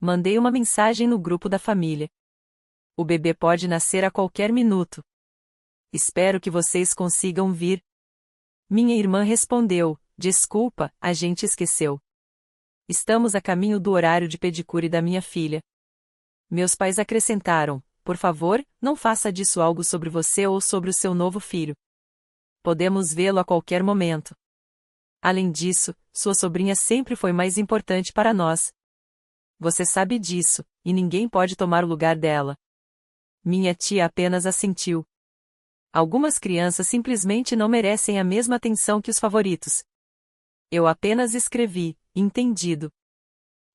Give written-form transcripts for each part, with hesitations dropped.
Mandei uma mensagem no grupo da família. O bebê pode nascer a qualquer minuto. Espero que vocês consigam vir. Minha irmã respondeu: desculpa, a gente esqueceu. Estamos a caminho do horário de pedicure da minha filha. Meus pais acrescentaram: por favor, não faça disso algo sobre você ou sobre o seu novo filho. Podemos vê-lo a qualquer momento. Além disso, sua sobrinha sempre foi mais importante para nós. Você sabe disso, e ninguém pode tomar o lugar dela. Minha tia apenas assentiu. Algumas crianças simplesmente não merecem a mesma atenção que os favoritos. Eu apenas escrevi: entendido.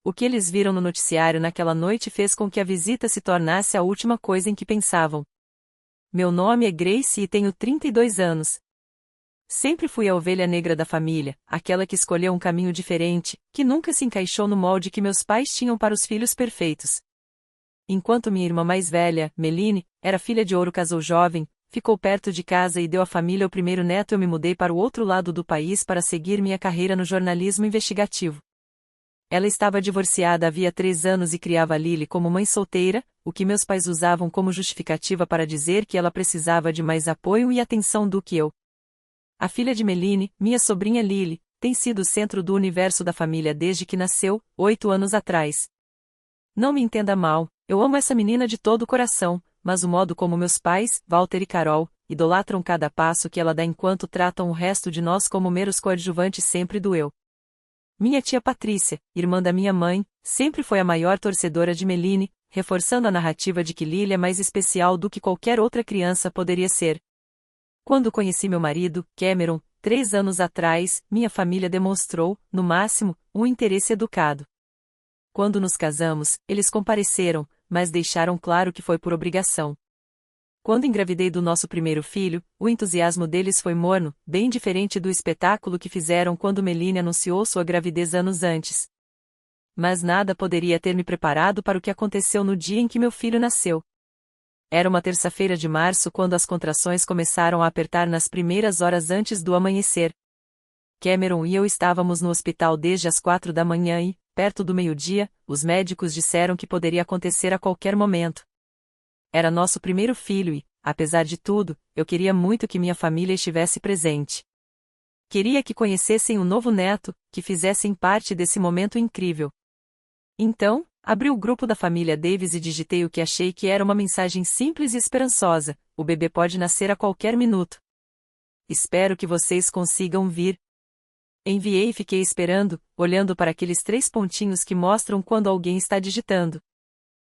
O que eles viram no noticiário naquela noite fez com que a visita se tornasse a última coisa em que pensavam. Meu nome é Grace e tenho 32 anos. Sempre fui a ovelha negra da família, aquela que escolheu um caminho diferente, que nunca se encaixou no molde que meus pais tinham para os filhos perfeitos. Enquanto minha irmã mais velha, Meline, era filha de ouro, casou jovem, ficou perto de casa e deu à família o primeiro neto, eu me mudei para o outro lado do país para seguir minha carreira no jornalismo investigativo. Ela estava divorciada havia 3 anos e criava Lily como mãe solteira, o que meus pais usavam como justificativa para dizer que ela precisava de mais apoio e atenção do que eu. A filha de Meline, minha sobrinha Lily, tem sido o centro do universo da família desde que nasceu, 8 anos atrás. Não me entenda mal, eu amo essa menina de todo o coração, mas o modo como meus pais, Walter e Carol, idolatram cada passo que ela dá enquanto tratam o resto de nós como meros coadjuvantes sempre doeu. Minha tia Patrícia, irmã da minha mãe, sempre foi a maior torcedora de Meline, reforçando a narrativa de que Lily é mais especial do que qualquer outra criança poderia ser. Quando conheci meu marido, Cameron, 3 anos atrás, minha família demonstrou, no máximo, um interesse educado. Quando nos casamos, eles compareceram, mas deixaram claro que foi por obrigação. Quando engravidei do nosso primeiro filho, o entusiasmo deles foi morno, bem diferente do espetáculo que fizeram quando Meline anunciou sua gravidez anos antes. Mas nada poderia ter me preparado para o que aconteceu no dia em que meu filho nasceu. Era uma terça-feira de março quando as contrações começaram a apertar nas primeiras horas antes do amanhecer. Cameron e eu estávamos no hospital desde as 4 da manhã e, perto do meio-dia, os médicos disseram que poderia acontecer a qualquer momento. Era nosso primeiro filho e, apesar de tudo, eu queria muito que minha família estivesse presente. Queria que conhecessem o novo neto, que fizessem parte desse momento incrível. Então, abri o grupo da família Davis e digitei o que achei que era uma mensagem simples e esperançosa: o bebê pode nascer a qualquer minuto. Espero que vocês consigam vir. Enviei e fiquei esperando, olhando para aqueles 3 pontinhos que mostram quando alguém está digitando.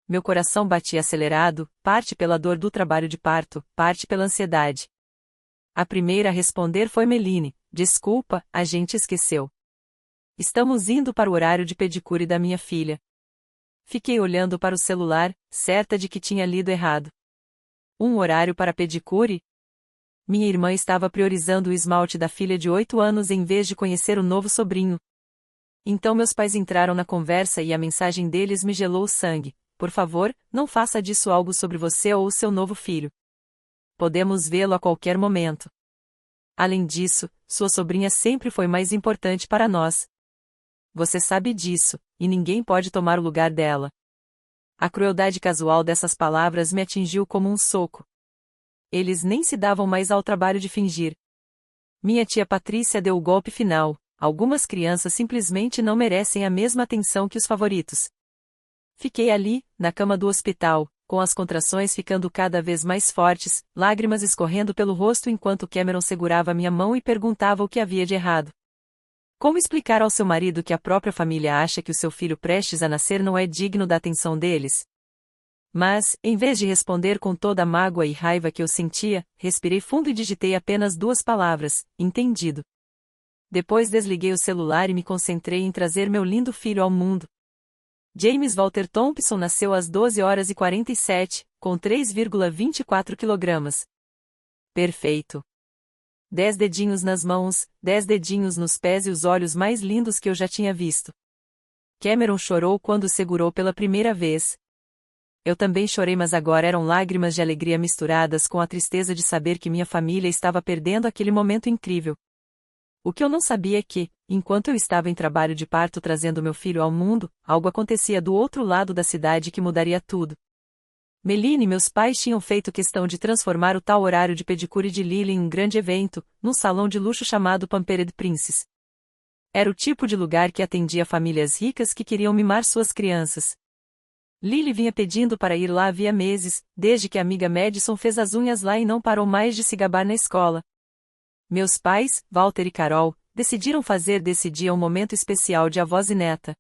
Meu coração batia acelerado, parte pela dor do trabalho de parto, parte pela ansiedade. A primeira a responder foi Meline: desculpa, a gente esqueceu. Estamos indo para o horário de pedicure da minha filha. Fiquei olhando para o celular, certa de que tinha lido errado. Um horário para pedicure? Minha irmã estava priorizando o esmalte da filha de 8 anos em vez de conhecer o novo sobrinho. Então meus pais entraram na conversa e a mensagem deles me gelou o sangue: por favor, não faça disso algo sobre você ou o seu novo filho. Podemos vê-lo a qualquer momento. Além disso, sua sobrinha sempre foi mais importante para nós. Você sabe disso, e ninguém pode tomar o lugar dela. A crueldade casual dessas palavras me atingiu como um soco. Eles nem se davam mais ao trabalho de fingir. Minha tia Patrícia deu o golpe final: algumas crianças simplesmente não merecem a mesma atenção que os favoritos. Fiquei ali, na cama do hospital, com as contrações ficando cada vez mais fortes, lágrimas escorrendo pelo rosto enquanto Cameron segurava minha mão e perguntava o que havia de errado. Como explicar ao seu marido que a própria família acha que o seu filho prestes a nascer não é digno da atenção deles? Mas, em vez de responder com toda a mágoa e raiva que eu sentia, respirei fundo e digitei apenas 2 palavras: entendido. Depois desliguei o celular e me concentrei em trazer meu lindo filho ao mundo. James Walter Thompson nasceu às 12h47, com 3,24 kg. Perfeito. 10 dedinhos nas mãos, 10 dedinhos nos pés e os olhos mais lindos que eu já tinha visto. Cameron chorou quando o segurou pela primeira vez. Eu também chorei, mas agora eram lágrimas de alegria misturadas com a tristeza de saber que minha família estava perdendo aquele momento incrível. O que eu não sabia é que, enquanto eu estava em trabalho de parto trazendo meu filho ao mundo, algo acontecia do outro lado da cidade que mudaria tudo. Meline e meus pais tinham feito questão de transformar o tal horário de pedicure de Lily em um grande evento, num salão de luxo chamado Pampered Princess. Era o tipo de lugar que atendia famílias ricas que queriam mimar suas crianças. Lily vinha pedindo para ir lá havia meses, desde que a amiga Madison fez as unhas lá e não parou mais de se gabar na escola. Meus pais, Walter e Carol, decidiram fazer desse dia um momento especial de avós e neta.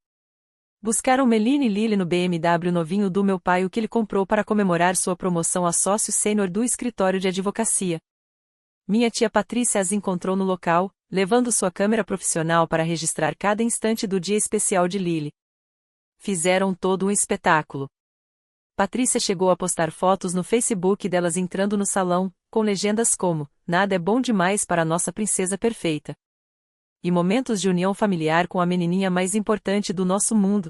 Buscaram Meline e Lily no BMW novinho do meu pai, o que ele comprou para comemorar sua promoção a sócio sênior do escritório de advocacia. Minha tia Patrícia as encontrou no local, levando sua câmera profissional para registrar cada instante do dia especial de Lily. Fizeram todo um espetáculo. Patrícia chegou a postar fotos no Facebook delas entrando no salão, com legendas como: "Nada é bom demais para nossa princesa perfeita." E momentos de união familiar com a menininha mais importante do nosso mundo.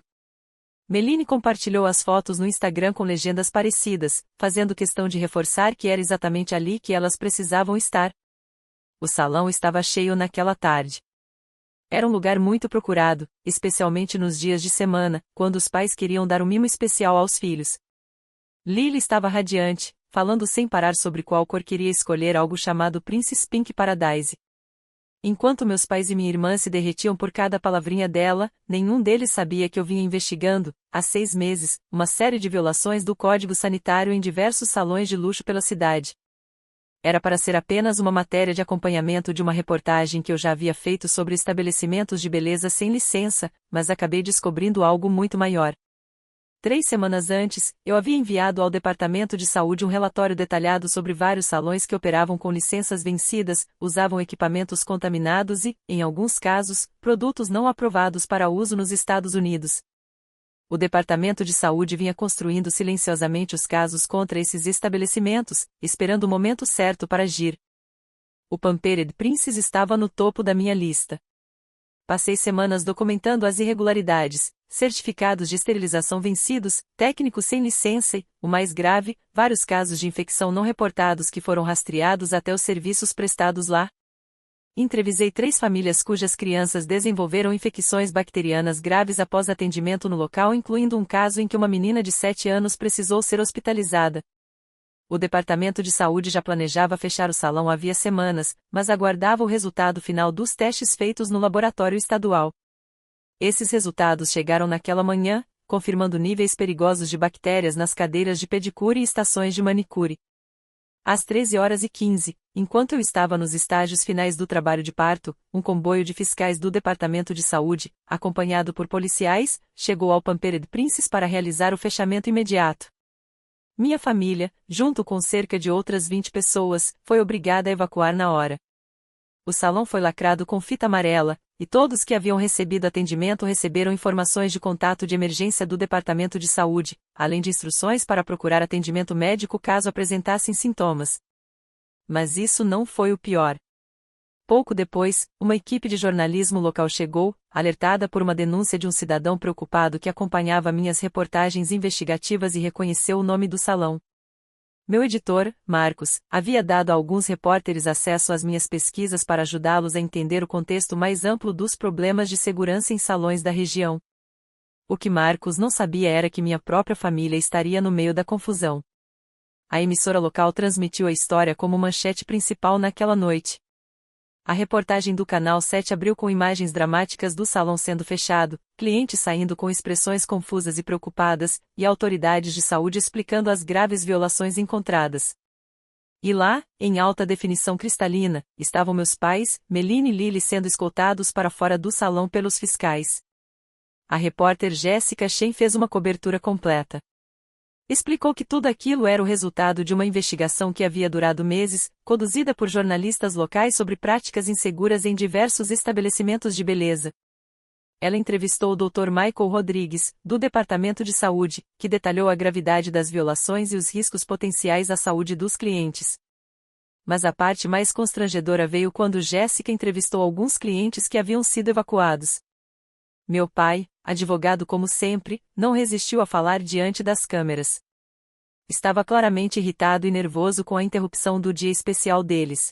Meline compartilhou as fotos no Instagram com legendas parecidas, fazendo questão de reforçar que era exatamente ali que elas precisavam estar. O salão estava cheio naquela tarde. Era um lugar muito procurado, especialmente nos dias de semana, quando os pais queriam dar um mimo especial aos filhos. Lily estava radiante, falando sem parar sobre qual cor queria escolher algo chamado Princess Pink Paradise. Enquanto meus pais e minha irmã se derretiam por cada palavrinha dela, nenhum deles sabia que eu vinha investigando, há 6 meses, uma série de violações do Código Sanitário em diversos salões de luxo pela cidade. Era para ser apenas uma matéria de acompanhamento de uma reportagem que eu já havia feito sobre estabelecimentos de beleza sem licença, mas acabei descobrindo algo muito maior. 3 semanas antes, eu havia enviado ao Departamento de Saúde um relatório detalhado sobre vários salões que operavam com licenças vencidas, usavam equipamentos contaminados e, em alguns casos, produtos não aprovados para uso nos Estados Unidos. O Departamento de Saúde vinha construindo silenciosamente os casos contra esses estabelecimentos, esperando o momento certo para agir. O Pampered Princess estava no topo da minha lista. Passei semanas documentando as irregularidades, certificados de esterilização vencidos, técnicos sem licença e, o mais grave, vários casos de infecção não reportados que foram rastreados até os serviços prestados lá. Entrevistei 3 famílias cujas crianças desenvolveram infecções bacterianas graves após atendimento no local, incluindo um caso em que uma menina de 7 anos precisou ser hospitalizada. O Departamento de Saúde já planejava fechar o salão havia semanas, mas aguardava o resultado final dos testes feitos no laboratório estadual. Esses resultados chegaram naquela manhã, confirmando níveis perigosos de bactérias nas cadeiras de pedicure e estações de manicure. Às 13h15, enquanto eu estava nos estágios finais do trabalho de parto, um comboio de fiscais do Departamento de Saúde, acompanhado por policiais, chegou ao Pampered Princess para realizar o fechamento imediato. Minha família, junto com cerca de outras 20 pessoas, foi obrigada a evacuar na hora. O salão foi lacrado com fita amarela, e todos que haviam recebido atendimento receberam informações de contato de emergência do Departamento de Saúde, além de instruções para procurar atendimento médico caso apresentassem sintomas. Mas isso não foi o pior. Pouco depois, uma equipe de jornalismo local chegou, alertada por uma denúncia de um cidadão preocupado que acompanhava minhas reportagens investigativas e reconheceu o nome do salão. Meu editor, Marcos, havia dado a alguns repórteres acesso às minhas pesquisas para ajudá-los a entender o contexto mais amplo dos problemas de segurança em salões da região. O que Marcos não sabia era que minha própria família estaria no meio da confusão. A emissora local transmitiu a história como manchete principal naquela noite. A reportagem do Canal 7 abriu com imagens dramáticas do salão sendo fechado, clientes saindo com expressões confusas e preocupadas, e autoridades de saúde explicando as graves violações encontradas. E lá, em alta definição cristalina, estavam meus pais, Meline e Lily sendo escoltados para fora do salão pelos fiscais. A repórter Jéssica Shen fez uma cobertura completa. Explicou que tudo aquilo era o resultado de uma investigação que havia durado meses, conduzida por jornalistas locais sobre práticas inseguras em diversos estabelecimentos de beleza. Ela entrevistou o Dr. Michael Rodrigues, do Departamento de Saúde, que detalhou a gravidade das violações e os riscos potenciais à saúde dos clientes. Mas a parte mais constrangedora veio quando Jéssica entrevistou alguns clientes que haviam sido evacuados. Meu pai, advogado como sempre, não resistiu a falar diante das câmeras. Estava claramente irritado e nervoso com a interrupção do dia especial deles.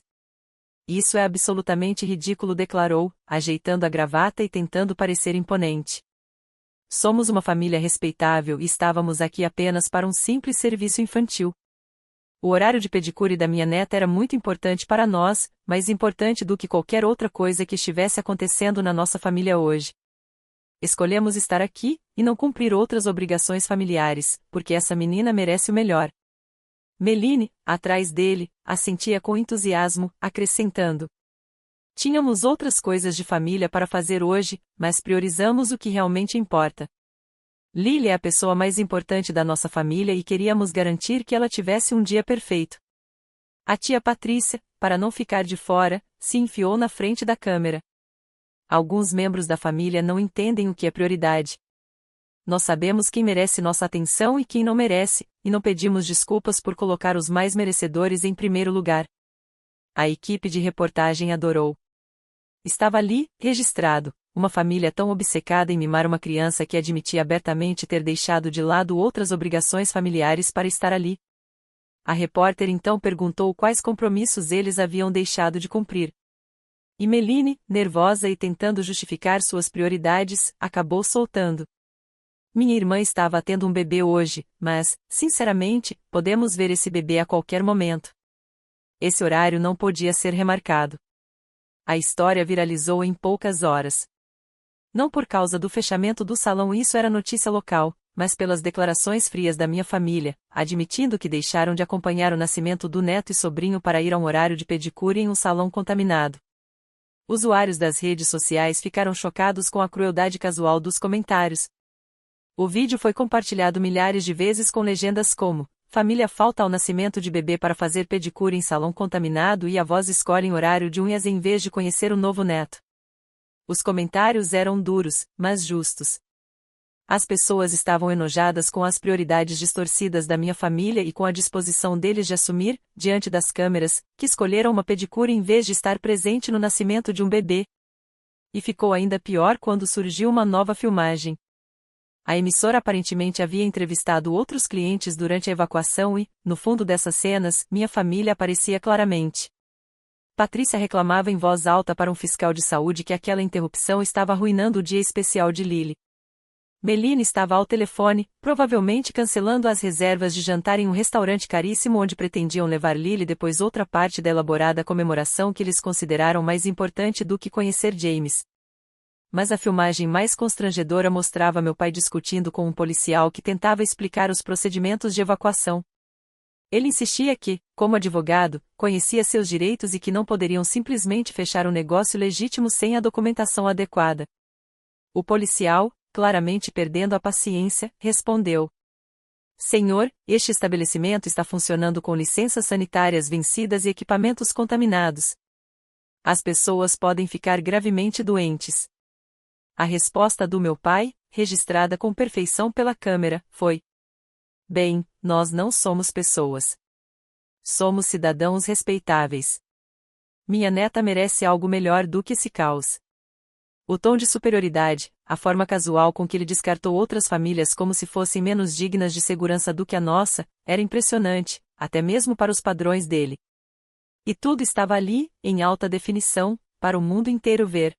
Isso é absolutamente ridículo, declarou, ajeitando a gravata e tentando parecer imponente. Somos uma família respeitável e estávamos aqui apenas para um simples serviço infantil. O horário de pedicure da minha neta era muito importante para nós, mais importante do que qualquer outra coisa que estivesse acontecendo na nossa família hoje. Escolhemos estar aqui, e não cumprir outras obrigações familiares, porque essa menina merece o melhor. Meline, atrás dele, assentia com entusiasmo, acrescentando. Tínhamos outras coisas de família para fazer hoje, mas priorizamos o que realmente importa. Lily é a pessoa mais importante da nossa família e queríamos garantir que ela tivesse um dia perfeito. A tia Patrícia, para não ficar de fora, se enfiou na frente da câmera. Alguns membros da família não entendem o que é prioridade. Nós sabemos quem merece nossa atenção e quem não merece, e não pedimos desculpas por colocar os mais merecedores em primeiro lugar. A equipe de reportagem adorou. Estava ali, registrado, uma família tão obcecada em mimar uma criança que admitia abertamente ter deixado de lado outras obrigações familiares para estar ali. A repórter então perguntou quais compromissos eles haviam deixado de cumprir. E Meline, nervosa e tentando justificar suas prioridades, acabou soltando. Minha irmã estava tendo um bebê hoje, mas, sinceramente, podemos ver esse bebê a qualquer momento. Esse horário não podia ser remarcado. A história viralizou em poucas horas. Não por causa do fechamento do salão, isso era notícia local, mas pelas declarações frias da minha família, admitindo que deixaram de acompanhar o nascimento do neto e sobrinho para ir a um horário de pedicure em um salão contaminado. Usuários das redes sociais ficaram chocados com a crueldade casual dos comentários. O vídeo foi compartilhado milhares de vezes com legendas como: família falta ao nascimento de bebê para fazer pedicure em salão contaminado e avós escolhem horário de unhas em vez de conhecer o novo neto. Os comentários eram duros, mas justos. As pessoas estavam enojadas com as prioridades distorcidas da minha família e com a disposição deles de assumir, diante das câmeras, que escolheram uma pedicure em vez de estar presente no nascimento de um bebê. E ficou ainda pior quando surgiu uma nova filmagem. A emissora aparentemente havia entrevistado outros clientes durante a evacuação e, no fundo dessas cenas, minha família aparecia claramente. Patrícia reclamava em voz alta para um fiscal de saúde que aquela interrupção estava arruinando o dia especial de Lily. Meline estava ao telefone, provavelmente cancelando as reservas de jantar em um restaurante caríssimo onde pretendiam levar Lily depois outra parte da elaborada comemoração que eles consideraram mais importante do que conhecer James. Mas a filmagem mais constrangedora mostrava meu pai discutindo com um policial que tentava explicar os procedimentos de evacuação. Ele insistia que, como advogado, conhecia seus direitos e que não poderiam simplesmente fechar um negócio legítimo sem a documentação adequada. O policial, claramente perdendo a paciência, respondeu: Senhor, este estabelecimento está funcionando com licenças sanitárias vencidas e equipamentos contaminados. As pessoas podem ficar gravemente doentes. A resposta do meu pai, registrada com perfeição pela câmera, foi: Bem, nós não somos pessoas. Somos cidadãos respeitáveis. Minha neta merece algo melhor do que esse caos. O tom de superioridade, a forma casual com que ele descartou outras famílias como se fossem menos dignas de segurança do que a nossa, era impressionante, até mesmo para os padrões dele. E tudo estava ali, em alta definição, para o mundo inteiro ver.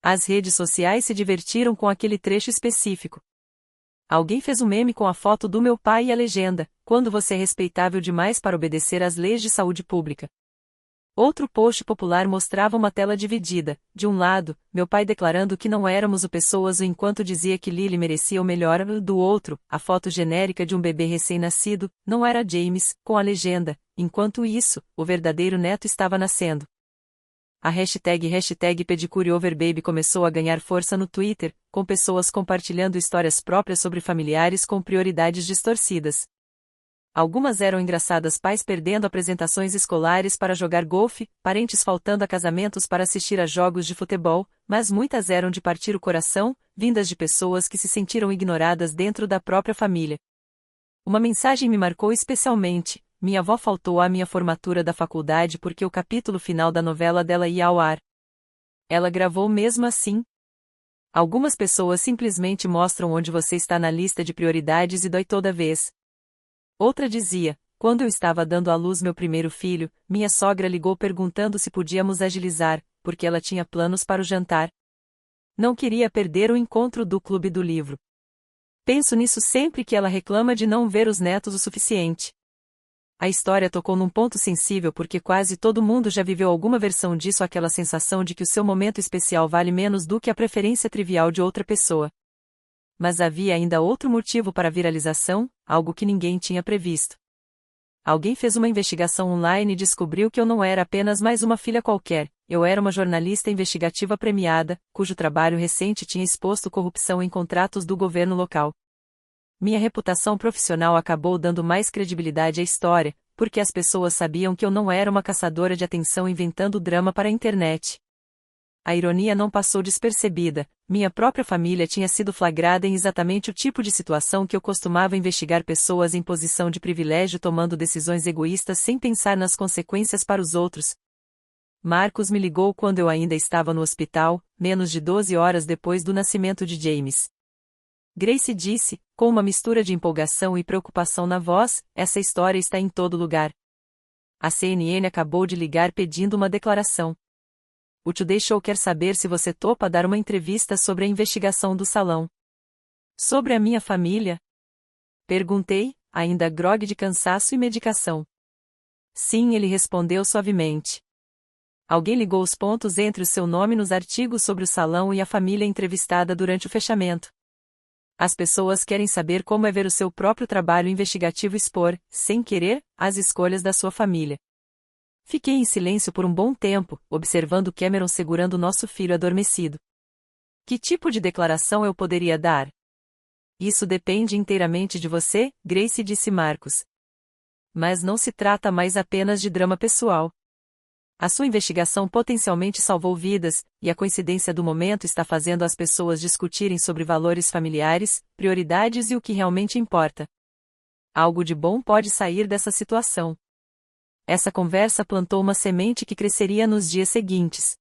As redes sociais se divertiram com aquele trecho específico. Alguém fez um meme com a foto do meu pai e a legenda: quando você é respeitável demais para obedecer às leis de saúde pública. Outro post popular mostrava uma tela dividida, de um lado, meu pai declarando que não éramos o pessoas enquanto dizia que Lily merecia o melhor, do outro, a foto genérica de um bebê recém-nascido, não era James, com a legenda: enquanto isso, o verdadeiro neto estava nascendo. A hashtag #pedicureoverbaby começou a ganhar força no Twitter, com pessoas compartilhando histórias próprias sobre familiares com prioridades distorcidas. Algumas eram engraçadas: pais perdendo apresentações escolares para jogar golfe, parentes faltando a casamentos para assistir a jogos de futebol, mas muitas eram de partir o coração, vindas de pessoas que se sentiram ignoradas dentro da própria família. Uma mensagem me marcou especialmente: minha avó faltou à minha formatura da faculdade porque o capítulo final da novela dela ia ao ar. Ela gravou mesmo assim. Algumas pessoas simplesmente mostram onde você está na lista de prioridades e dói toda vez. Outra dizia: Quando eu estava dando à luz meu primeiro filho, minha sogra ligou perguntando se podíamos agilizar, porque ela tinha planos para o jantar. Não queria perder o encontro do clube do livro. Penso nisso sempre que ela reclama de não ver os netos o suficiente. A história tocou num ponto sensível porque quase todo mundo já viveu alguma versão disso, aquela sensação de que o seu momento especial vale menos do que a preferência trivial de outra pessoa. Mas havia ainda outro motivo para a viralização, algo que ninguém tinha previsto. Alguém fez uma investigação online e descobriu que eu não era apenas mais uma filha qualquer, eu era uma jornalista investigativa premiada, cujo trabalho recente tinha exposto corrupção em contratos do governo local. Minha reputação profissional acabou dando mais credibilidade à história, porque as pessoas sabiam que eu não era uma caçadora de atenção inventando drama para a internet. A ironia não passou despercebida, minha própria família tinha sido flagrada em exatamente o tipo de situação que eu costumava investigar, pessoas em posição de privilégio tomando decisões egoístas sem pensar nas consequências para os outros. Marcos me ligou quando eu ainda estava no hospital, menos de 12 horas depois do nascimento de James. Grace disse, com uma mistura de empolgação e preocupação na voz, essa história está em todo lugar. A CNN acabou de ligar pedindo uma declaração. O Today Show quer saber se você topa dar uma entrevista sobre a investigação do salão. Sobre a minha família? Perguntei, ainda grogue de cansaço e medicação. Sim, ele respondeu suavemente. Alguém ligou os pontos entre o seu nome nos artigos sobre o salão e a família entrevistada durante o fechamento. As pessoas querem saber como é ver o seu próprio trabalho investigativo expor, sem querer, as escolhas da sua família. Fiquei em silêncio por um bom tempo, observando Cameron segurando nosso filho adormecido. Que tipo de declaração eu poderia dar? Isso depende inteiramente de você, Grace, disse Marcos. Mas não se trata mais apenas de drama pessoal. A sua investigação potencialmente salvou vidas, e a coincidência do momento está fazendo as pessoas discutirem sobre valores familiares, prioridades e o que realmente importa. Algo de bom pode sair dessa situação. Essa conversa plantou uma semente que cresceria nos dias seguintes.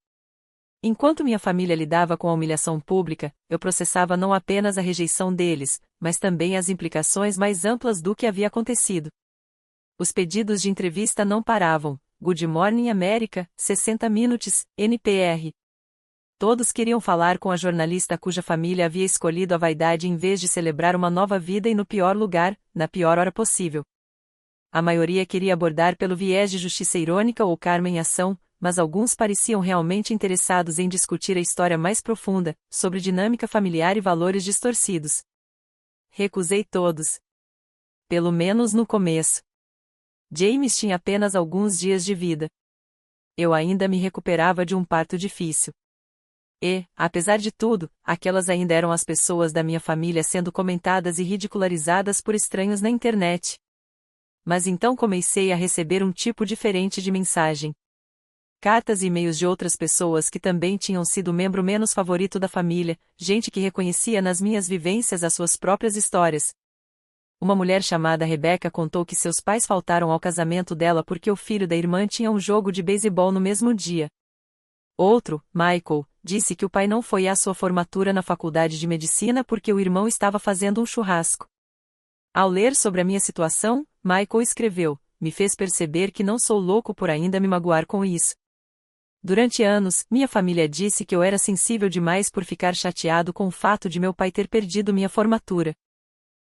Enquanto minha família lidava com a humilhação pública, eu processava não apenas a rejeição deles, mas também as implicações mais amplas do que havia acontecido. Os pedidos de entrevista não paravam. Good Morning America, 60 Minutes, NPR. Todos queriam falar com a jornalista cuja família havia escolhido a vaidade em vez de celebrar uma nova vida e no pior lugar, na pior hora possível. A maioria queria abordar pelo viés de justiça irônica ou karma em ação, mas alguns pareciam realmente interessados em discutir a história mais profunda, sobre dinâmica familiar e valores distorcidos. Recusei todos. Pelo menos no começo. James tinha apenas alguns dias de vida. Eu ainda me recuperava de um parto difícil. E, apesar de tudo, aquelas ainda eram as pessoas da minha família sendo comentadas e ridicularizadas por estranhos na internet. Mas então comecei a receber um tipo diferente de mensagem. Cartas e e-mails de outras pessoas que também tinham sido o membro menos favorito da família, gente que reconhecia nas minhas vivências as suas próprias histórias. Uma mulher chamada Rebecca contou que seus pais faltaram ao casamento dela porque o filho da irmã tinha um jogo de beisebol no mesmo dia. Outro, Michael, disse que o pai não foi à sua formatura na faculdade de medicina porque o irmão estava fazendo um churrasco. Ao ler sobre a minha situação, Michael escreveu, me fez perceber que não sou louco por ainda me magoar com isso. Durante anos, minha família disse que eu era sensível demais por ficar chateado com o fato de meu pai ter perdido minha formatura.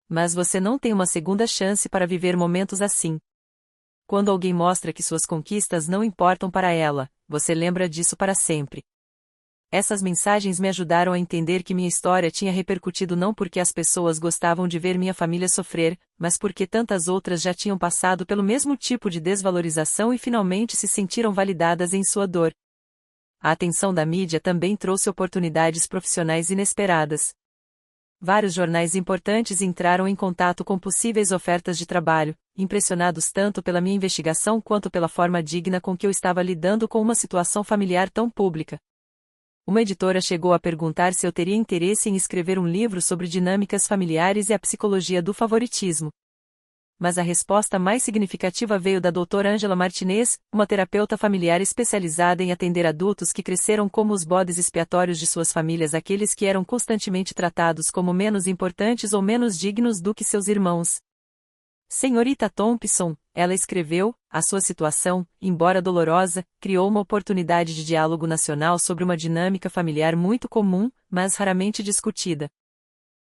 Mas você não tem uma segunda chance para viver momentos assim. Quando alguém mostra que suas conquistas não importam para ela, você lembra disso para sempre. Essas mensagens me ajudaram a entender que minha história tinha repercutido não porque as pessoas gostavam de ver minha família sofrer, mas porque tantas outras já tinham passado pelo mesmo tipo de desvalorização e finalmente se sentiram validadas em sua dor. A atenção da mídia também trouxe oportunidades profissionais inesperadas. Vários jornais importantes entraram em contato com possíveis ofertas de trabalho, impressionados tanto pela minha investigação quanto pela forma digna com que eu estava lidando com uma situação familiar tão pública. Uma editora chegou a perguntar se eu teria interesse em escrever um livro sobre dinâmicas familiares e a psicologia do favoritismo. Mas a resposta mais significativa veio da doutora Angela Martinez, uma terapeuta familiar especializada em atender adultos que cresceram como os bodes expiatórios de suas famílias, aqueles que eram constantemente tratados como menos importantes ou menos dignos do que seus irmãos. Senhorita Thompson, Ela escreveu, a sua situação, embora dolorosa, criou uma oportunidade de diálogo nacional sobre uma dinâmica familiar muito comum, mas raramente discutida.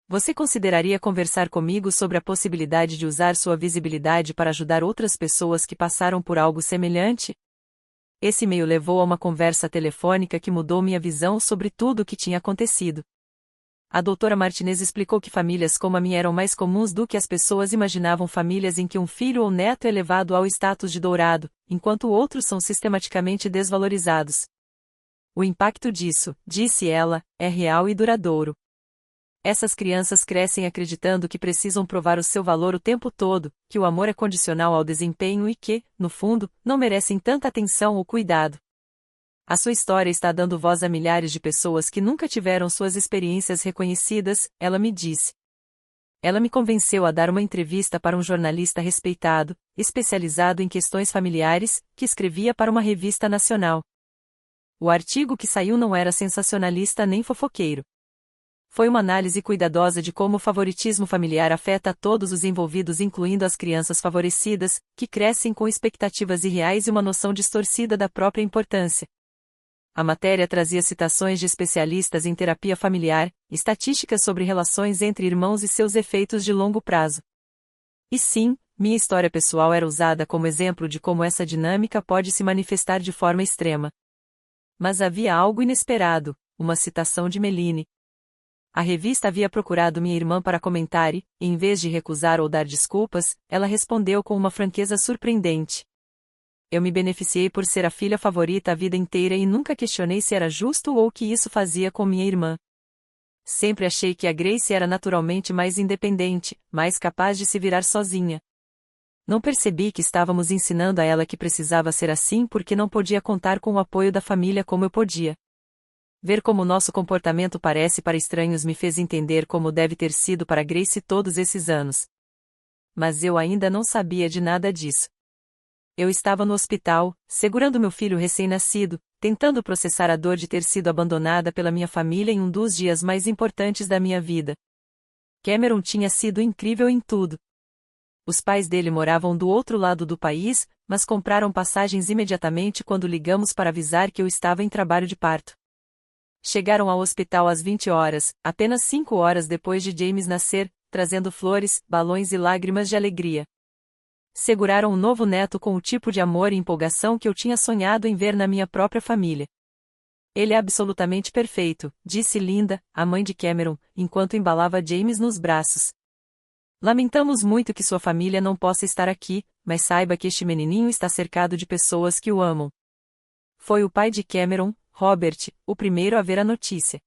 Você consideraria conversar comigo sobre a possibilidade de usar sua visibilidade para ajudar outras pessoas que passaram por algo semelhante? Esse e-mail levou a uma conversa telefônica que mudou minha visão sobre tudo o que tinha acontecido. A doutora Martinez explicou que famílias como a minha eram mais comuns do que as pessoas imaginavam, famílias em que um filho ou neto é elevado ao status de dourado, enquanto outros são sistematicamente desvalorizados. O impacto disso, disse ela, é real e duradouro. Essas crianças crescem acreditando que precisam provar o seu valor o tempo todo, que o amor é condicional ao desempenho e que, no fundo, não merecem tanta atenção ou cuidado. A sua história está dando voz a milhares de pessoas que nunca tiveram suas experiências reconhecidas, ela me disse. Ela me convenceu a dar uma entrevista para um jornalista respeitado, especializado em questões familiares, que escrevia para uma revista nacional. O artigo que saiu não era sensacionalista nem fofoqueiro. Foi uma análise cuidadosa de como o favoritismo familiar afeta todos os envolvidos, incluindo as crianças favorecidas, que crescem com expectativas irreais e uma noção distorcida da própria importância. A matéria trazia citações de especialistas em terapia familiar, estatísticas sobre relações entre irmãos e seus efeitos de longo prazo. E sim, minha história pessoal era usada como exemplo de como essa dinâmica pode se manifestar de forma extrema. Mas havia algo inesperado, uma citação de Meline. A revista havia procurado minha irmã para comentar e, em vez de recusar ou dar desculpas, ela respondeu com uma franqueza surpreendente. Eu me beneficiei por ser a filha favorita a vida inteira e nunca questionei se era justo ou o que isso fazia com minha irmã. Sempre achei que a Grace era naturalmente mais independente, mais capaz de se virar sozinha. Não percebi que estávamos ensinando a ela que precisava ser assim porque não podia contar com o apoio da família como eu podia. Ver como nosso comportamento parece para estranhos me fez entender como deve ter sido para Grace todos esses anos. Mas eu ainda não sabia de nada disso. Eu estava no hospital, segurando meu filho recém-nascido, tentando processar a dor de ter sido abandonada pela minha família em um dos dias mais importantes da minha vida. Cameron tinha sido incrível em tudo. Os pais dele moravam do outro lado do país, mas compraram passagens imediatamente quando ligamos para avisar que eu estava em trabalho de parto. Chegaram ao hospital às 20 horas, apenas 5 horas depois de James nascer, trazendo flores, balões e lágrimas de alegria. Seguraram um novo neto com o tipo de amor e empolgação que eu tinha sonhado em ver na minha própria família. Ele é absolutamente perfeito, disse Linda, a mãe de Cameron, enquanto embalava James nos braços. Lamentamos muito que sua família não possa estar aqui, mas saiba que este menininho está cercado de pessoas que o amam. Foi o pai de Cameron, Robert, o primeiro a ver a notícia.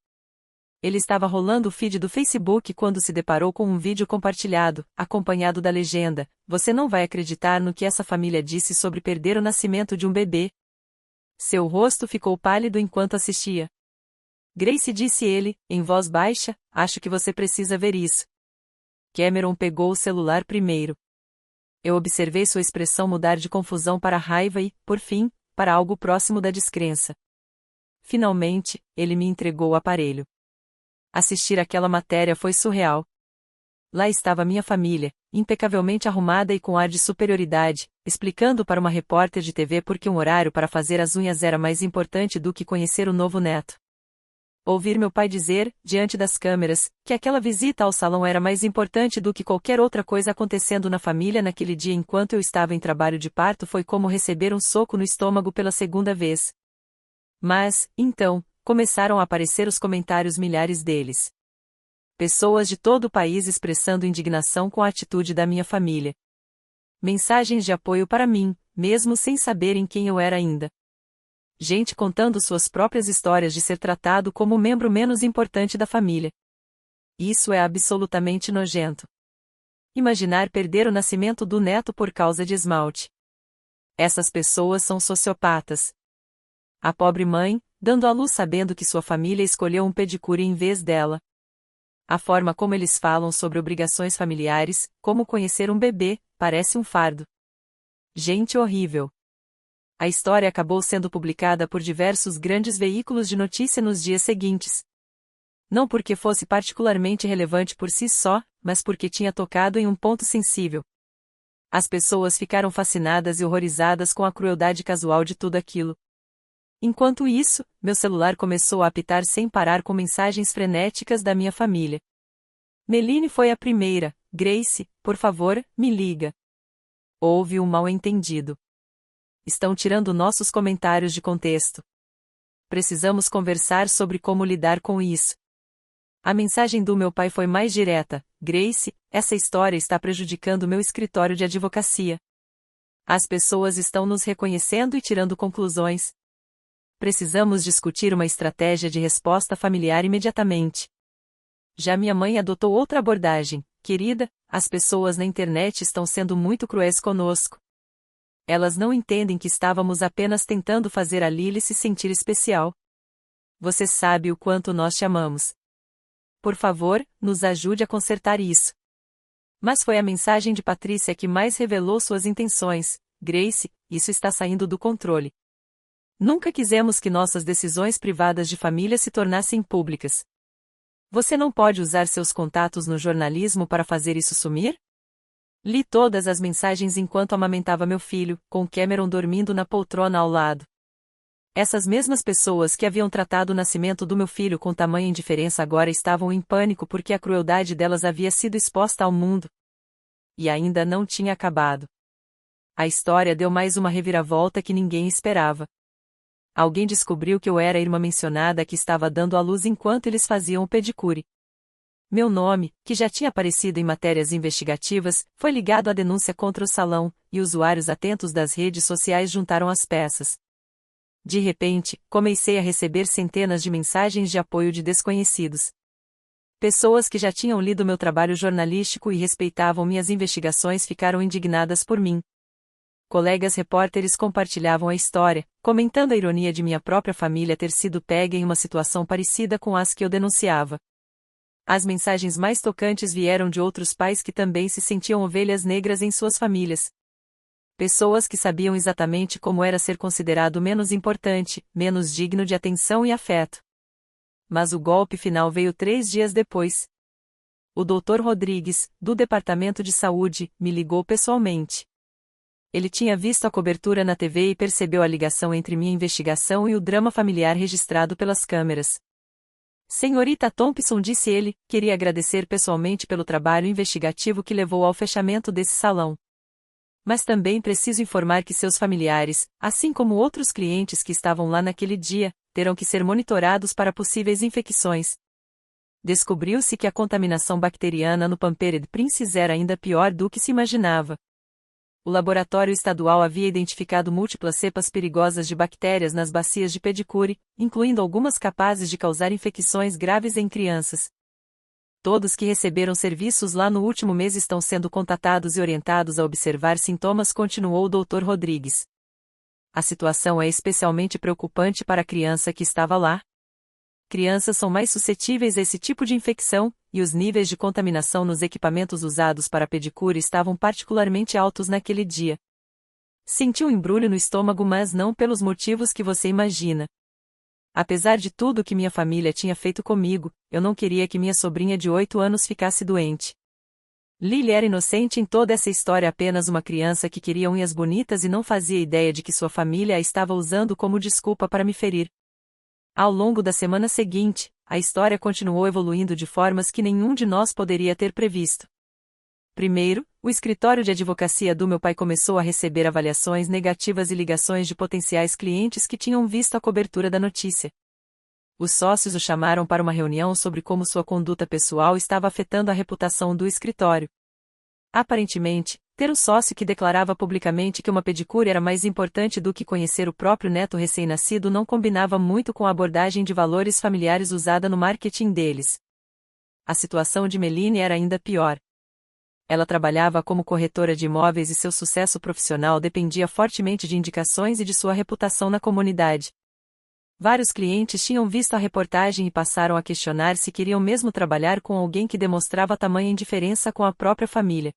Ele estava rolando o feed do Facebook quando se deparou com um vídeo compartilhado, acompanhado da legenda: "Você não vai acreditar no que essa família disse sobre perder o nascimento de um bebê." Seu rosto ficou pálido enquanto assistia. Grace, disse ele, em voz baixa, "acho que você precisa ver isso." Cameron pegou o celular primeiro. Eu observei sua expressão mudar de confusão para raiva e, por fim, para algo próximo da descrença. Finalmente, ele me entregou o aparelho. Assistir aquela matéria foi surreal. Lá estava minha família, impecavelmente arrumada e com ar de superioridade, explicando para uma repórter de TV por que um horário para fazer as unhas era mais importante do que conhecer o novo neto. Ouvir meu pai dizer, diante das câmeras, que aquela visita ao salão era mais importante do que qualquer outra coisa acontecendo na família naquele dia enquanto eu estava em trabalho de parto foi como receber um soco no estômago pela segunda vez. Mas, então, começaram a aparecer os comentários, milhares deles. Pessoas de todo o país expressando indignação com a atitude da minha família. Mensagens de apoio para mim, mesmo sem saberem quem eu era ainda. Gente contando suas próprias histórias de ser tratado como o membro menos importante da família. Isso é absolutamente nojento. Imaginar perder o nascimento do neto por causa de esmalte. Essas pessoas são sociopatas. A pobre mãe, dando à luz sabendo que sua família escolheu um pedicure em vez dela. A forma como eles falam sobre obrigações familiares, como conhecer um bebê, parece um fardo. Gente horrível. A história acabou sendo publicada por diversos grandes veículos de notícia nos dias seguintes. Não porque fosse particularmente relevante por si só, mas porque tinha tocado em um ponto sensível. As pessoas ficaram fascinadas e horrorizadas com a crueldade casual de tudo aquilo. Enquanto isso, meu celular começou a apitar sem parar com mensagens frenéticas da minha família. Meline foi a primeira. Grace, por favor, me liga. Houve um mal-entendido. Estão tirando nossos comentários de contexto. Precisamos conversar sobre como lidar com isso. A mensagem do meu pai foi mais direta. Grace, essa história está prejudicando meu escritório de advocacia. As pessoas estão nos reconhecendo e tirando conclusões. Precisamos discutir uma estratégia de resposta familiar imediatamente. Já minha mãe adotou outra abordagem. Querida, as pessoas na internet estão sendo muito cruéis conosco. Elas não entendem que estávamos apenas tentando fazer a Lily se sentir especial. Você sabe o quanto nós te amamos. Por favor, nos ajude a consertar isso. Mas foi a mensagem de Patrícia que mais revelou suas intenções. Grace, isso está saindo do controle. Nunca quisemos que nossas decisões privadas de família se tornassem públicas. Você não pode usar seus contatos no jornalismo para fazer isso sumir? Li todas as mensagens enquanto amamentava meu filho, com Cameron dormindo na poltrona ao lado. Essas mesmas pessoas que haviam tratado o nascimento do meu filho com tamanha indiferença agora estavam em pânico porque a crueldade delas havia sido exposta ao mundo. E ainda não tinha acabado. A história deu mais uma reviravolta que ninguém esperava. Alguém descobriu que eu era a irmã mencionada que estava dando à luz enquanto eles faziam o pedicure. Meu nome, que já tinha aparecido em matérias investigativas, foi ligado à denúncia contra o salão, e usuários atentos das redes sociais juntaram as peças. De repente, comecei a receber centenas de mensagens de apoio de desconhecidos. Pessoas que já tinham lido meu trabalho jornalístico e respeitavam minhas investigações ficaram indignadas por mim. Colegas repórteres compartilhavam a história, comentando a ironia de minha própria família ter sido pega em uma situação parecida com as que eu denunciava. As mensagens mais tocantes vieram de outros pais que também se sentiam ovelhas negras em suas famílias. Pessoas que sabiam exatamente como era ser considerado menos importante, menos digno de atenção e afeto. Mas o golpe final veio 3 dias depois. O Dr. Rodrigues, do Departamento de Saúde, me ligou pessoalmente. Ele tinha visto a cobertura na TV e percebeu a ligação entre minha investigação e o drama familiar registrado pelas câmeras. Senhorita Thompson, disse ele, queria agradecer pessoalmente pelo trabalho investigativo que levou ao fechamento desse salão. Mas também preciso informar que seus familiares, assim como outros clientes que estavam lá naquele dia, terão que ser monitorados para possíveis infecções. Descobriu-se que a contaminação bacteriana no Pampered Princess era ainda pior do que se imaginava. O laboratório estadual havia identificado múltiplas cepas perigosas de bactérias nas bacias de pedicure, incluindo algumas capazes de causar infecções graves em crianças. Todos que receberam serviços lá no último mês estão sendo contatados e orientados a observar sintomas, continuou o Dr. Rodrigues. A situação é especialmente preocupante para a criança que estava lá. Crianças são mais suscetíveis a esse tipo de infecção, e os níveis de contaminação nos equipamentos usados para pedicure estavam particularmente altos naquele dia. Senti um embrulho no estômago, mas não pelos motivos que você imagina. Apesar de tudo que minha família tinha feito comigo, eu não queria que minha sobrinha de 8 anos ficasse doente. Lily era inocente em toda essa história, apenas uma criança que queria unhas bonitas e não fazia ideia de que sua família a estava usando como desculpa para me ferir. Ao longo da semana seguinte, a história continuou evoluindo de formas que nenhum de nós poderia ter previsto. Primeiro, o escritório de advocacia do meu pai começou a receber avaliações negativas e ligações de potenciais clientes que tinham visto a cobertura da notícia. Os sócios o chamaram para uma reunião sobre como sua conduta pessoal estava afetando a reputação do escritório. Aparentemente, ter um sócio que declarava publicamente que uma pedicure era mais importante do que conhecer o próprio neto recém-nascido não combinava muito com a abordagem de valores familiares usada no marketing deles. A situação de Meline era ainda pior. Ela trabalhava como corretora de imóveis e seu sucesso profissional dependia fortemente de indicações e de sua reputação na comunidade. Vários clientes tinham visto a reportagem e passaram a questionar se queriam mesmo trabalhar com alguém que demonstrava tamanha indiferença com a própria família.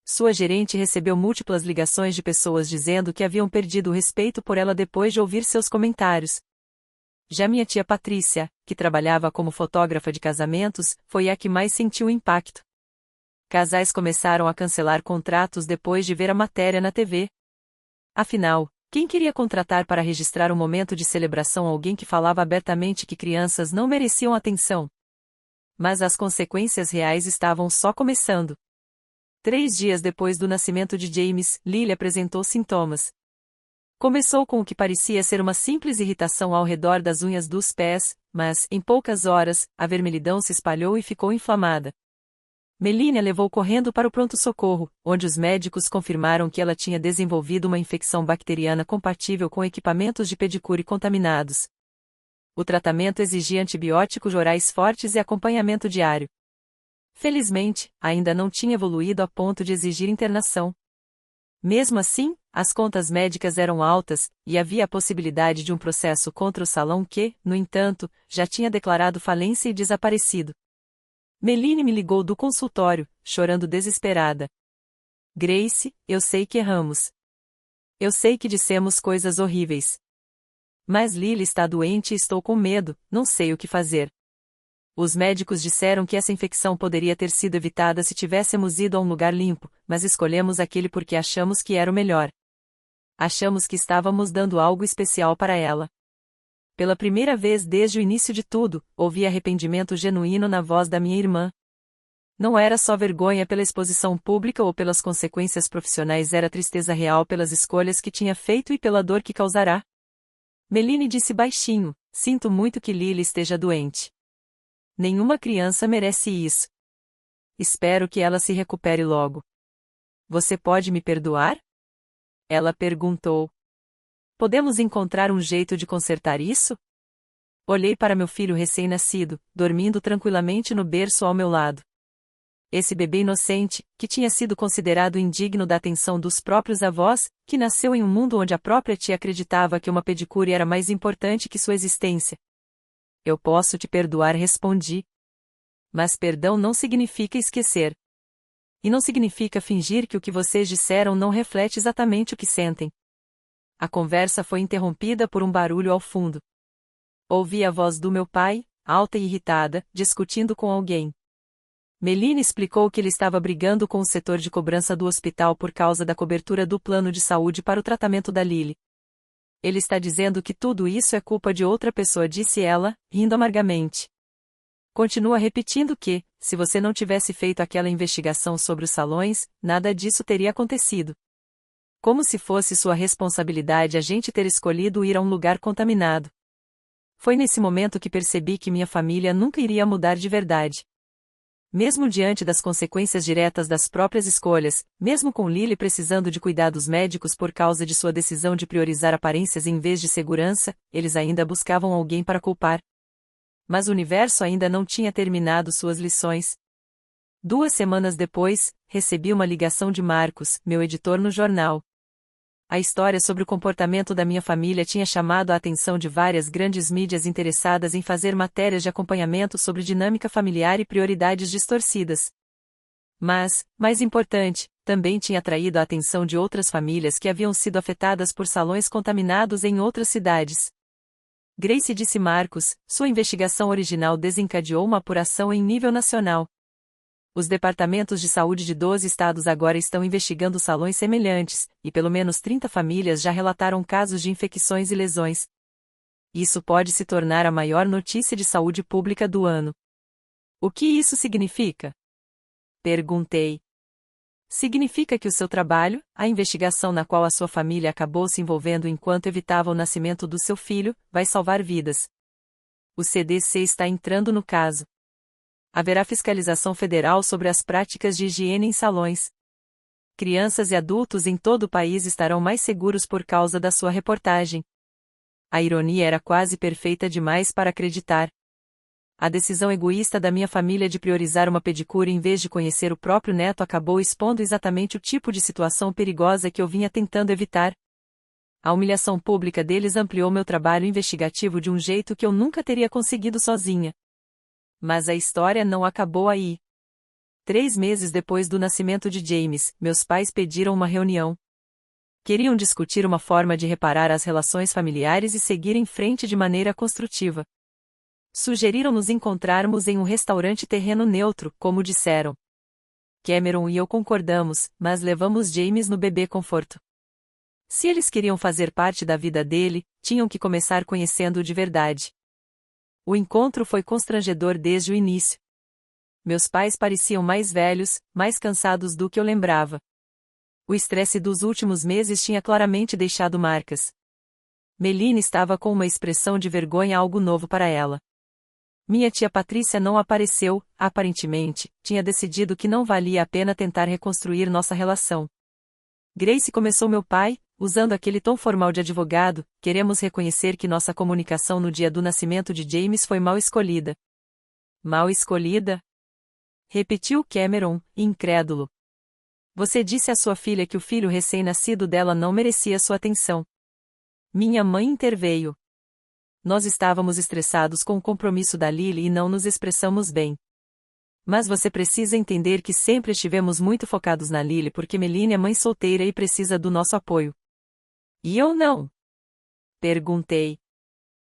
Sua gerente recebeu múltiplas ligações de pessoas dizendo que haviam perdido o respeito por ela depois de ouvir seus comentários. Já minha tia Patrícia, que trabalhava como fotógrafa de casamentos, foi a que mais sentiu o impacto. Casais começaram a cancelar contratos depois de ver a matéria na TV. Afinal, quem queria contratar para registrar um momento de celebração alguém que falava abertamente que crianças não mereciam atenção? Mas as consequências reais estavam só começando. 3 dias depois do nascimento de James, Lily apresentou sintomas. Começou com o que parecia ser uma simples irritação ao redor das unhas dos pés, mas, em poucas horas, a vermelhidão se espalhou e ficou inflamada. Melanie a levou correndo para o pronto-socorro, onde os médicos confirmaram que ela tinha desenvolvido uma infecção bacteriana compatível com equipamentos de pedicure contaminados. O tratamento exigia antibióticos orais fortes e acompanhamento diário. Felizmente, ainda não tinha evoluído a ponto de exigir internação. Mesmo assim, as contas médicas eram altas, e havia a possibilidade de um processo contra o salão que, no entanto, já tinha declarado falência e desaparecido. Melanie me ligou do consultório, chorando desesperada. Grace, eu sei que erramos. Eu sei que dissemos coisas horríveis. Mas Lily está doente e estou com medo, não sei o que fazer. Os médicos disseram que essa infecção poderia ter sido evitada se tivéssemos ido a um lugar limpo, mas escolhemos aquele porque achamos que era o melhor. Achamos que estávamos dando algo especial para ela. Pela primeira vez desde o início de tudo, ouvi arrependimento genuíno na voz da minha irmã. Não era só vergonha pela exposição pública ou pelas consequências profissionais, era tristeza real pelas escolhas que tinha feito e pela dor que causará. Melanie disse baixinho: sinto muito que Lily esteja doente. Nenhuma criança merece isso. Espero que ela se recupere logo. Você pode me perdoar? Ela perguntou. Podemos encontrar um jeito de consertar isso? Olhei para meu filho recém-nascido, dormindo tranquilamente no berço ao meu lado. Esse bebê inocente, que tinha sido considerado indigno da atenção dos próprios avós, que nasceu em um mundo onde a própria tia acreditava que uma pedicure era mais importante que sua existência. Eu posso te perdoar, respondi. Mas perdão não significa esquecer. E não significa fingir que o que vocês disseram não reflete exatamente o que sentem. A conversa foi interrompida por um barulho ao fundo. Ouvi a voz do meu pai, alta e irritada, discutindo com alguém. Melanie explicou que ele estava brigando com o setor de cobrança do hospital por causa da cobertura do plano de saúde para o tratamento da Lily. Ele está dizendo que tudo isso é culpa de outra pessoa, disse ela, rindo amargamente. Continua repetindo que, se você não tivesse feito aquela investigação sobre os salões, nada disso teria acontecido. Como se fosse sua responsabilidade a gente ter escolhido ir a um lugar contaminado. Foi nesse momento que percebi que minha família nunca iria mudar de verdade. Mesmo diante das consequências diretas das próprias escolhas, mesmo com Lily precisando de cuidados médicos por causa de sua decisão de priorizar aparências em vez de segurança, eles ainda buscavam alguém para culpar. Mas o universo ainda não tinha terminado suas lições. 2 semanas depois, recebi uma ligação de Marcos, meu editor no jornal. A história sobre o comportamento da minha família tinha chamado a atenção de várias grandes mídias interessadas em fazer matérias de acompanhamento sobre dinâmica familiar e prioridades distorcidas. Mas, mais importante, também tinha atraído a atenção de outras famílias que haviam sido afetadas por salões contaminados em outras cidades. Grace, disse Marcos, sua investigação original desencadeou uma apuração em nível nacional. Os departamentos de saúde de 12 estados agora estão investigando salões semelhantes, e pelo menos 30 famílias já relataram casos de infecções e lesões. Isso pode se tornar a maior notícia de saúde pública do ano. O que isso significa? Perguntei. Significa que o seu trabalho, a investigação na qual a sua família acabou se envolvendo enquanto evitava o nascimento do seu filho, vai salvar vidas. O CDC está entrando no caso. Haverá fiscalização federal sobre as práticas de higiene em salões. Crianças e adultos em todo o país estarão mais seguros por causa da sua reportagem. A ironia era quase perfeita demais para acreditar. A decisão egoísta da minha família de priorizar uma pedicure em vez de conhecer o próprio neto acabou expondo exatamente o tipo de situação perigosa que eu vinha tentando evitar. A humilhação pública deles ampliou meu trabalho investigativo de um jeito que eu nunca teria conseguido sozinha. Mas a história não acabou aí. 3 meses depois do nascimento de James, meus pais pediram uma reunião. Queriam discutir uma forma de reparar as relações familiares e seguir em frente de maneira construtiva. Sugeriram nos encontrarmos em um restaurante terreno neutro, como disseram. Cameron e eu concordamos, mas levamos James no bebê conforto. Se eles queriam fazer parte da vida dele, tinham que começar conhecendo-o de verdade. O encontro foi constrangedor desde o início. Meus pais pareciam mais velhos, mais cansados do que eu lembrava. O estresse dos últimos meses tinha claramente deixado marcas. Meline estava com uma expressão de vergonha, algo novo para ela. Minha tia Patrícia não apareceu, aparentemente, tinha decidido que não valia a pena tentar reconstruir nossa relação. Grace começou meu pai, usando aquele tom formal de advogado, queremos reconhecer que nossa comunicação no dia do nascimento de James foi mal escolhida. Mal escolhida? Repetiu Cameron, incrédulo. Você disse à sua filha que o filho recém-nascido dela não merecia sua atenção. Minha mãe interveio. Nós estávamos estressados com o compromisso da Lily e não nos expressamos bem. Mas você precisa entender que sempre estivemos muito focados na Lily porque Meline é mãe solteira e precisa do nosso apoio. E eu não? Perguntei.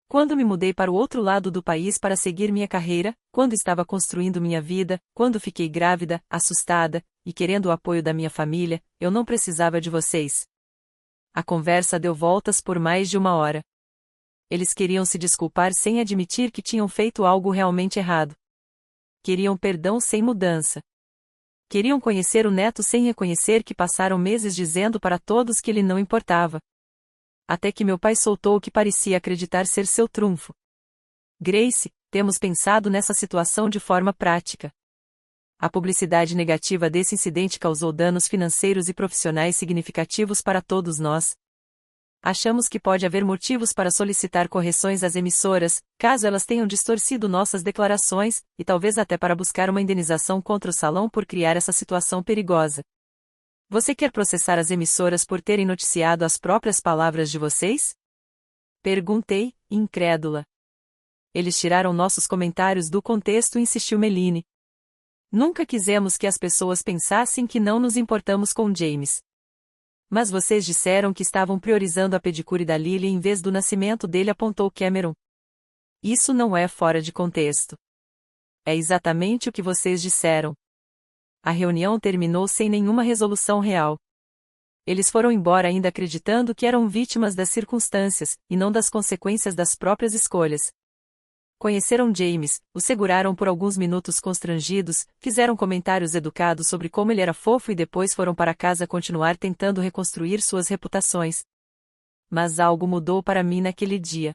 Quando me mudei para o outro lado do país para seguir minha carreira, quando estava construindo minha vida, quando fiquei grávida, assustada, e querendo o apoio da minha família, eu não precisava de vocês. A conversa deu voltas por mais de 1 hora. Eles queriam se desculpar sem admitir que tinham feito algo realmente errado. Queriam perdão sem mudança. Queriam conhecer o neto sem reconhecer que passaram meses dizendo para todos que ele não importava. Até que meu pai soltou o que parecia acreditar ser seu trunfo. Grace, temos pensado nessa situação de forma prática. A publicidade negativa desse incidente causou danos financeiros e profissionais significativos para todos nós. Achamos que pode haver motivos para solicitar correções às emissoras, caso elas tenham distorcido nossas declarações, e talvez até para buscar uma indenização contra o salão por criar essa situação perigosa. Você quer processar as emissoras por terem noticiado as próprias palavras de vocês? Perguntei, incrédula. Eles tiraram nossos comentários do contexto, insistiu Meline. Nunca quisemos que as pessoas pensassem que não nos importamos com James. Mas vocês disseram que estavam priorizando a pedicure da Lily em vez do nascimento dele, apontou Cameron. Isso não é fora de contexto. É exatamente o que vocês disseram. A reunião terminou sem nenhuma resolução real. Eles foram embora ainda acreditando que eram vítimas das circunstâncias, e não das consequências das próprias escolhas. Conheceram James, o seguraram por alguns minutos constrangidos, fizeram comentários educados sobre como ele era fofo e depois foram para casa continuar tentando reconstruir suas reputações. Mas algo mudou para mim naquele dia.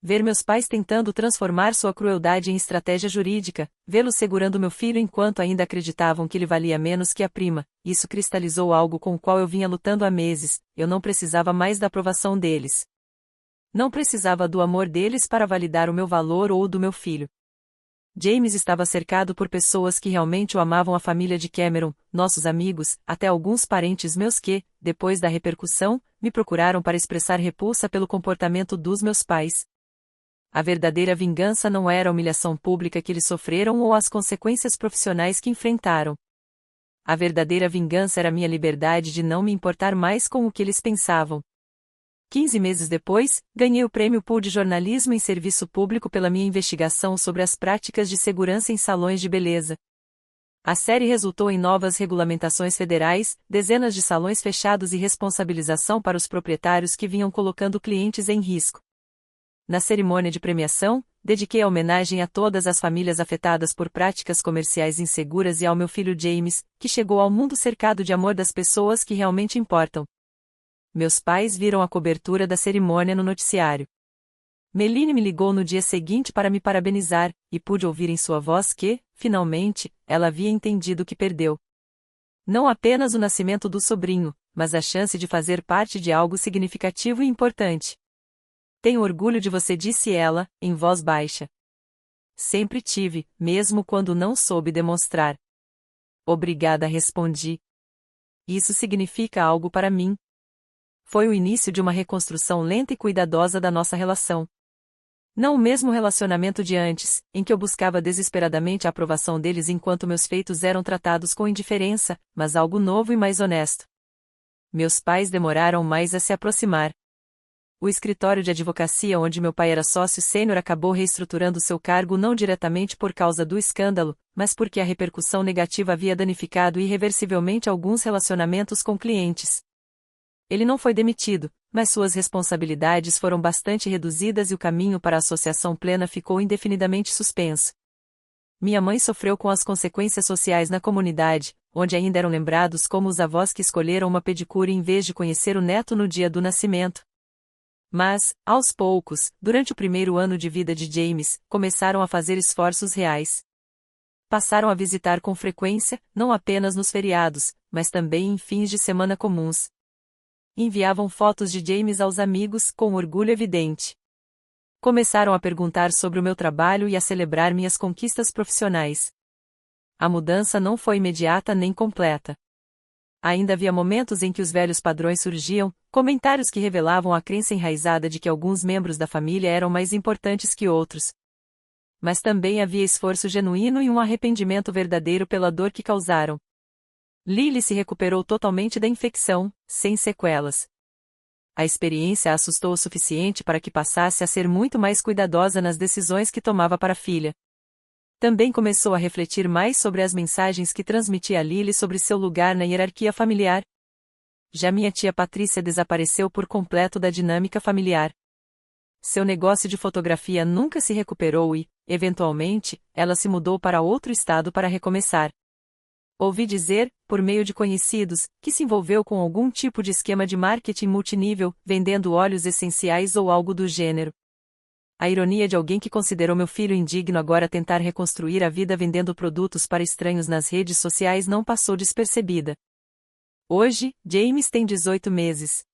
Ver meus pais tentando transformar sua crueldade em estratégia jurídica, vê-los segurando meu filho enquanto ainda acreditavam que ele valia menos que a prima, isso cristalizou algo com o qual eu vinha lutando há meses, eu não precisava mais da aprovação deles. Não precisava do amor deles para validar o meu valor ou o do meu filho. James estava cercado por pessoas que realmente o amavam, a família de Cameron, nossos amigos, até alguns parentes meus que, depois da repercussão, me procuraram para expressar repulsa pelo comportamento dos meus pais. A verdadeira vingança não era a humilhação pública que eles sofreram ou as consequências profissionais que enfrentaram. A verdadeira vingança era minha liberdade de não me importar mais com o que eles pensavam. 15 meses depois, ganhei o Prêmio Pool de Jornalismo em Serviço Público pela minha investigação sobre as práticas de segurança em salões de beleza. A série resultou em novas regulamentações federais, dezenas de salões fechados e responsabilização para os proprietários que vinham colocando clientes em risco. Na cerimônia de premiação, dediquei a homenagem a todas as famílias afetadas por práticas comerciais inseguras e ao meu filho James, que chegou ao mundo cercado de amor das pessoas que realmente importam. Meus pais viram a cobertura da cerimônia no noticiário. Meline me ligou no dia seguinte para me parabenizar, e pude ouvir em sua voz que, finalmente, ela havia entendido o que perdeu. Não apenas o nascimento do sobrinho, mas a chance de fazer parte de algo significativo e importante. Tenho orgulho de você, disse ela, em voz baixa. Sempre tive, mesmo quando não soube demonstrar. Obrigada, respondi. Isso significa algo para mim. Foi o início de uma reconstrução lenta e cuidadosa da nossa relação. Não o mesmo relacionamento de antes, em que eu buscava desesperadamente a aprovação deles enquanto meus feitos eram tratados com indiferença, mas algo novo e mais honesto. Meus pais demoraram mais a se aproximar. O escritório de advocacia onde meu pai era sócio sênior acabou reestruturando seu cargo não diretamente por causa do escândalo, mas porque a repercussão negativa havia danificado irreversivelmente alguns relacionamentos com clientes. Ele não foi demitido, mas suas responsabilidades foram bastante reduzidas e o caminho para a associação plena ficou indefinidamente suspenso. Minha mãe sofreu com as consequências sociais na comunidade, onde ainda eram lembrados como os avós que escolheram uma pedicure em vez de conhecer o neto no dia do nascimento. Mas, aos poucos, durante o primeiro ano de vida de James, começaram a fazer esforços reais. Passaram a visitar com frequência, não apenas nos feriados, mas também em fins de semana comuns. Enviavam fotos de James aos amigos, com orgulho evidente. Começaram a perguntar sobre o meu trabalho e a celebrar minhas conquistas profissionais. A mudança não foi imediata nem completa. Ainda havia momentos em que os velhos padrões surgiam, comentários que revelavam a crença enraizada de que alguns membros da família eram mais importantes que outros. Mas também havia esforço genuíno e um arrependimento verdadeiro pela dor que causaram. Lily se recuperou totalmente da infecção, sem sequelas. A experiência a assustou o suficiente para que passasse a ser muito mais cuidadosa nas decisões que tomava para a filha. Também começou a refletir mais sobre as mensagens que transmitia a Lily sobre seu lugar na hierarquia familiar. Já minha tia Patrícia desapareceu por completo da dinâmica familiar. Seu negócio de fotografia nunca se recuperou e, eventualmente, ela se mudou para outro estado para recomeçar. Ouvi dizer, por meio de conhecidos, que se envolveu com algum tipo de esquema de marketing multinível, vendendo óleos essenciais ou algo do gênero. A ironia de alguém que considerou meu filho indigno agora tentar reconstruir a vida vendendo produtos para estranhos nas redes sociais não passou despercebida. Hoje, James tem 18 meses.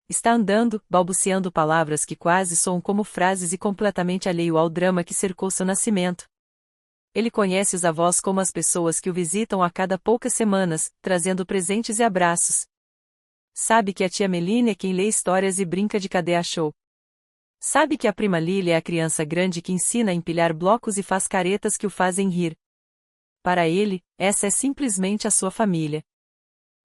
Está andando, balbuciando palavras que quase soam como frases e completamente alheio ao drama que cercou seu nascimento. Ele conhece os avós como as pessoas que o visitam a cada poucas semanas, trazendo presentes e abraços. Sabe que a tia Meline é quem lê histórias e brinca de cadê achou. Sabe que a prima Lily é a criança grande que ensina a empilhar blocos e faz caretas que o fazem rir. Para ele, essa é simplesmente a sua família.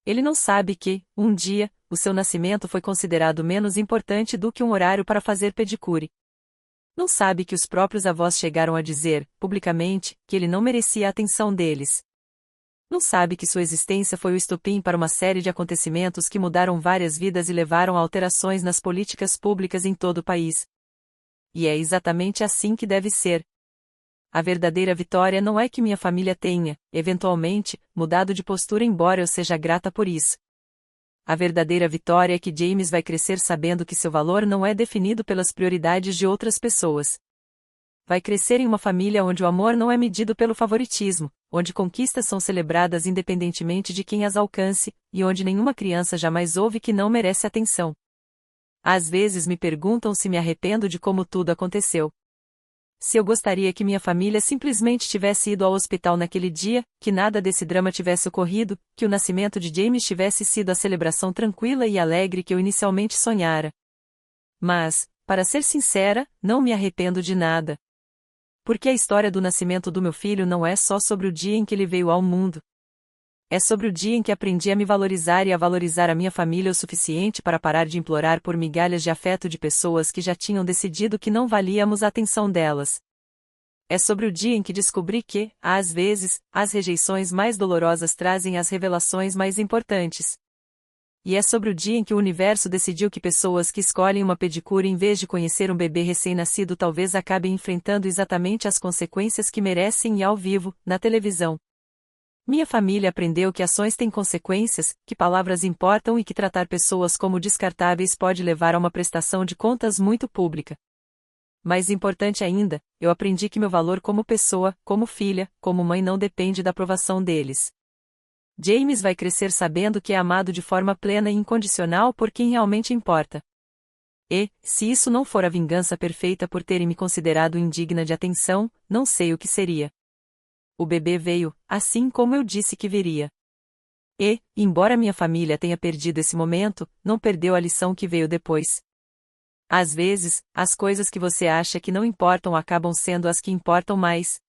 Ele não sabe que, um dia, o seu nascimento foi considerado menos importante do que um horário para fazer pedicure. Não sabe que os próprios avós chegaram a dizer, publicamente, que ele não merecia a atenção deles. Não sabe que sua existência foi o estopim para uma série de acontecimentos que mudaram várias vidas e levaram a alterações nas políticas públicas em todo o país. E é exatamente assim que deve ser. A verdadeira vitória não é que minha família tenha, eventualmente, mudado de postura embora eu seja grata por isso. A verdadeira vitória é que James vai crescer sabendo que seu valor não é definido pelas prioridades de outras pessoas. Vai crescer em uma família onde o amor não é medido pelo favoritismo, onde conquistas são celebradas independentemente de quem as alcance, e onde nenhuma criança jamais ouve que não merece atenção. Às vezes me perguntam se me arrependo de como tudo aconteceu. Se eu gostaria que minha família simplesmente tivesse ido ao hospital naquele dia, que nada desse drama tivesse ocorrido, que o nascimento de James tivesse sido a celebração tranquila e alegre que eu inicialmente sonhara. Mas, para ser sincera, não me arrependo de nada. Porque a história do nascimento do meu filho não é só sobre o dia em que ele veio ao mundo. É sobre o dia em que aprendi a me valorizar e a valorizar a minha família o suficiente para parar de implorar por migalhas de afeto de pessoas que já tinham decidido que não valíamos a atenção delas. É sobre o dia em que descobri que, às vezes, as rejeições mais dolorosas trazem as revelações mais importantes. E é sobre o dia em que o universo decidiu que pessoas que escolhem uma pedicure em vez de conhecer um bebê recém-nascido talvez acabem enfrentando exatamente as consequências que merecem e ao vivo, na televisão. Minha família aprendeu que ações têm consequências, que palavras importam e que tratar pessoas como descartáveis pode levar a uma prestação de contas muito pública. Mais importante ainda, eu aprendi que meu valor como pessoa, como filha, como mãe não depende da aprovação deles. James vai crescer sabendo que é amado de forma plena e incondicional por quem realmente importa. E, se isso não for a vingança perfeita por terem me considerado indigna de atenção, não sei o que seria. O bebê veio, assim como eu disse que viria. E, embora minha família tenha perdido esse momento, não perdeu a lição que veio depois. Às vezes, as coisas que você acha que não importam acabam sendo as que importam mais.